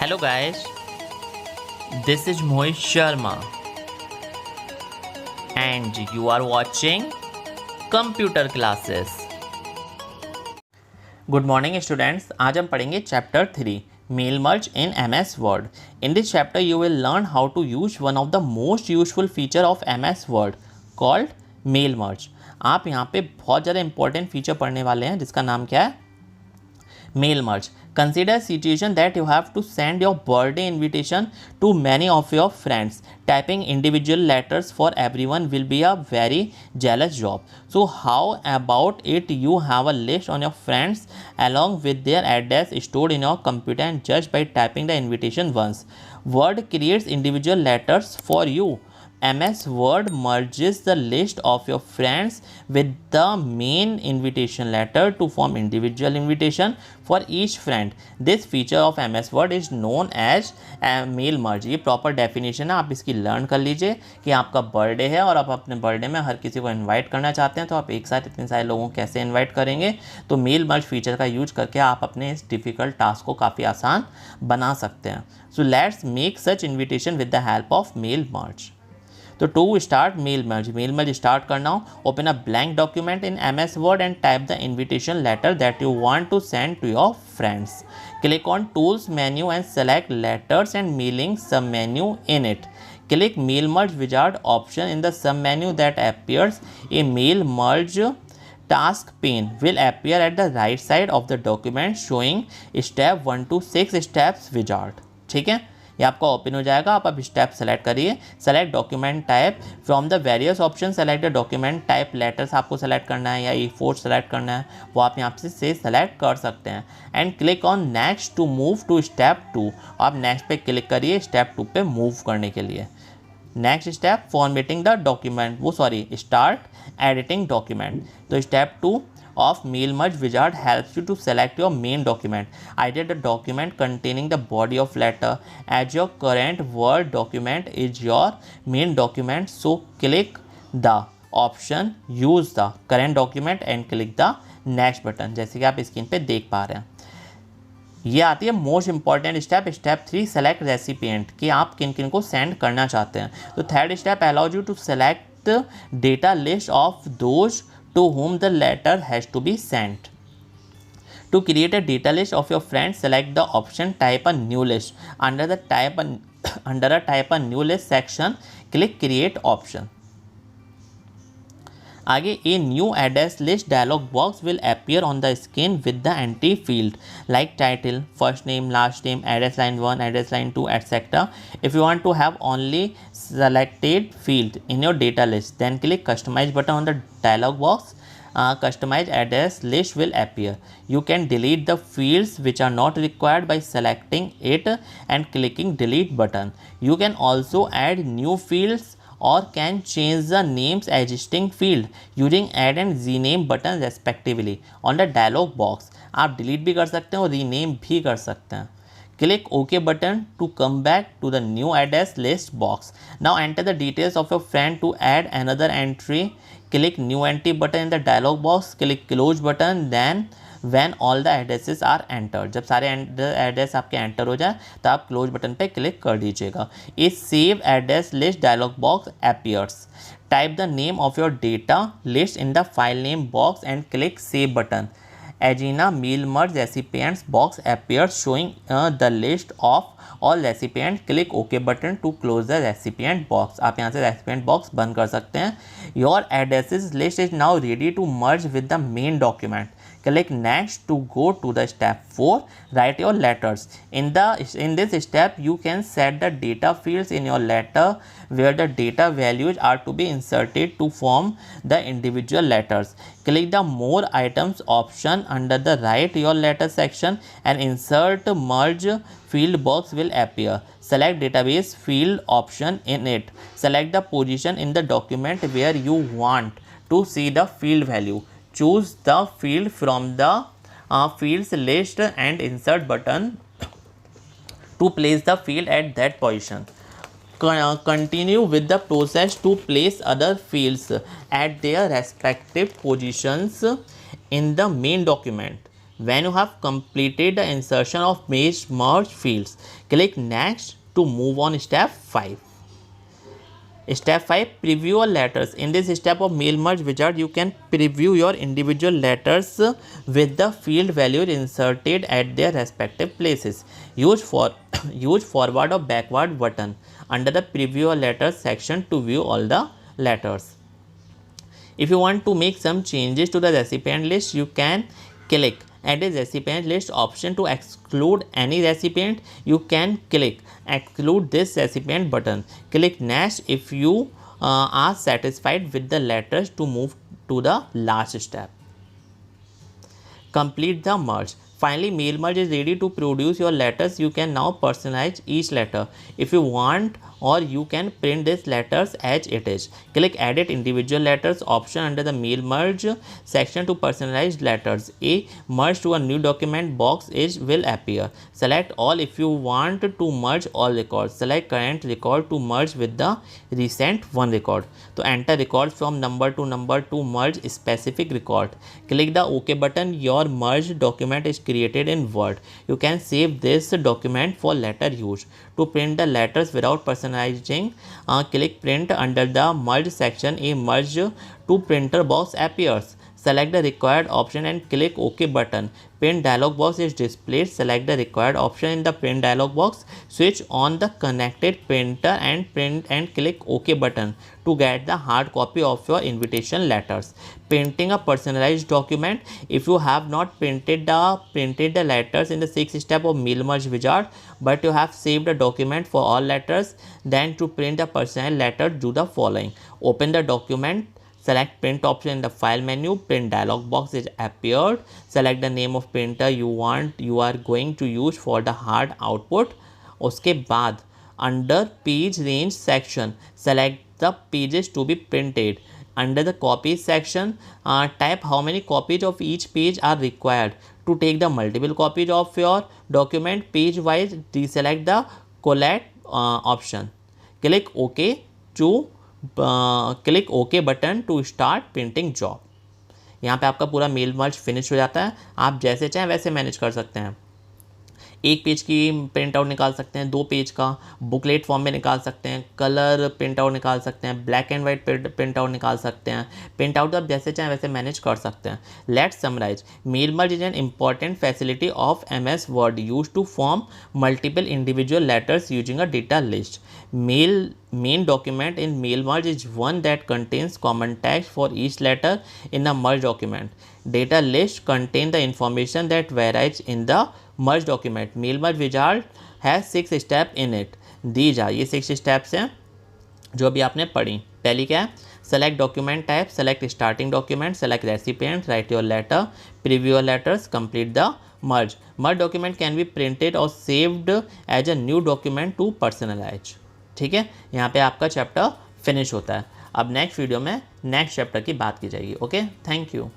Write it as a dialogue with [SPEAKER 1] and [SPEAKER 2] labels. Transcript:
[SPEAKER 1] Hello guys, this is Mohit Sharma and you are watching Computer Classes. Good morning students. आज हम पढ़ेंगे chapter 3 Mail Merge in MS Word. In this chapter you will learn how to use one of the most useful feature of MS Word called Mail Merge. आप यहाँ पे बहुत ज़्यादा important feature पढ़ने वाले हैं जिसका नाम क्या है? Mail merge. Consider a situation that you have to send your birthday invitation to many of your friends. Typing individual letters for everyone will be a very jealous job. So how about it you have a list on your friends along with their address stored in your computer and just by typing the invitation once. Word creates individual letters for you. MS Word merges the list of your friends with the main invitation letter to form individual invitation for each friend. This feature of MS Word is known as mail merge. ये proper definition है, आप इसकी learn कर लीजिए कि आपका birthday है और आप अपने बर्थडे में हर किसी को इनवाइट करना चाहते हैं तो आप एक साथ इतने सारे लोगों को कैसे इनवाइट करेंगे. तो मेल मर्ज फीचर का यूज करके आप अपने इस डिफ़िकल्ट टास्क को काफ़ी आसान बना सकते हैं. So let's make such invitation with the help of mail merge. तो to start mail merge start करना हो, open a blank document in MS Word and type the invitation letter that you want to send to your friends. Click on tools menu and select letters and mailing sub menu in it. Click Mail Merge Wizard option in the sub-menu that appears. A Mail Merge task pane will appear at the right side of the document showing step 1 to 6 steps wizard. ठीक है, ये आपका open हो जाएगा. आप अब step select करिए. Select document type from the various option. Select the document type letters आपको सेलेक्ट करना है या E4 सेलेक्ट करना है वो आप यहाँ से सेलेक्ट कर सकते हैं. And click on next to move to step 2. आप नेक्स्ट पे क्लिक करिए स्टेप 2 पे मूव करने के लिए. Next step formatting the document start editing document. तो step 2 of Mail Merge Wizard helps you to select your main document, either the document containing the body of letter, as your current Word document is your main document. So click the option use the current document and click the next button. जैसे कि आप screen पे देख पा रहे हैं. ये आती है most important step. Step 3 select recipient कि आप किन किन को सेंड करना चाहते हैं. तो third step allows you to select data list of those to whom the letter has to be sent. To create a data list of your friends, select the option type a new list. Under a type a new list section, click create option. आगे a new address list dialog box will appear on the screen with the empty field like title, first name, last name, address line 1, address line 2, etc. If you want to have only selected field in your data list, then click customize button on the dialog box. Customize address list will appear. You can delete the fields which are not required by selecting it and clicking delete button. You can also add new fields or can change the names existing field using add and rename button respectively on the dialog box. आप delete भी कर सकते हैं और rename भी कर सकते हैं. Click OK button to come back to the new address list box. Now enter the details of your friend to add another entry. Click new entry button in the dialog box. Click close button then when all the addresses are entered. जब सारे address आपके enter हो जाए तो आप close button पे click कर दीजिएगा. A save address list dialog box appears. Type the name of your data list in the file name box and click save button. Agena Mail Merge Recipients box appears showing the list of all recipients. Click OK button to close the recipient box. आप यहाँ से recipient box बंद कर सकते हैं. Your addresses list is now ready to merge with the main document. Click next to go to the step 4. Write your letters. In this step you can set the data fields in your letter where the data values are to be inserted to form the individual letters. Click the more items option under the write your letter section and insert merge field box will appear. Select database field option in it. Select the position in the document where you want to see the field value. Choose the field from the fields list and insert button to place the field at that position. Continue with the process to place other fields at their respective positions in the main document. When you have completed the insertion of merge fields, click next to move on step 5. Step 5, preview your letters. In this step of mail merge wizard, you can preview your individual letters with the field values inserted at their respective places. Use forward or backward button under the preview your letters section to view all the letters. If you want to make some changes to the recipient list, you can click add a recipient list option. To exclude any recipient, you can click exclude this recipient button. Click next if you are satisfied with the letters to move to the last step. Complete the merge. Finally, mail merge is ready to produce your letters. You can now personalize each letter if you want, or you can print these letters as it is. Click edit individual letters option under the mail merge section to personalize letters. A merge to a new document box will appear. Select all if you want to merge all records. Select current record to merge with the recent one record. To enter records from number to merge specific record, click the OK button. Your merged document is created in Word. You can save this document for later use. To print the letters without personalizing, click print under the merge section. A merge to printer box appears. Select the required option and click OK button. Print dialog box is displayed. Select the required option in the print dialog box. Switch on the connected printer and print and click OK button to get the hard copy of your invitation letters. Printing a personalized document. If you have not printed the letters in the 6th step of mail merge wizard, but you have saved a document for all letters, then to print the personalized letter, do the following. Open the document. Select print option in the file menu. Print dialog box is appeared. Select the name of printer you are going to use for the hard output. उसके बाद under page range section, select the pages to be printed. Under the copies section, type how many copies of each page are required. To take the multiple copies of your document page wise, deselect the collect option. Click OK to click okay button to start printing job. यहाँ पे आपका पूरा mail merge finish हो जाता है. आप जैसे चाहें वैसे मैनेज कर सकते हैं. एक पेज की प्रिंट आउट निकाल सकते हैं, 2 पेज का बुकलेट फॉर्म में निकाल सकते हैं, कलर प्रिंट आउट निकाल सकते हैं, black and white print out निकाल सकते हैं. प्रिंट आउट आप जैसे चाहें वैसे मैनेज कर सकते हैं. Let's summarise. Mail merge is an important facility of MS Word use to form multiple individual letters using a data list. Main document in mail merge is one that contains common text for each letter in a merge document. Data list contain the information that varies in the merge document. Mail merge wizard has 6 steps in it. These are ये 6 steps हैं जो अभी आपने पढ़ी. पहली क्या है? Select document type, select starting document, select recipient, write your letter, preview your letters, complete the merge. Merge document can be printed or saved as a new document to personalize. ठीक है, यहाँ पे आपका चैप्टर फिनिश होता है. अब next video में next chapter की बात की जाएगी. Okay, thank you.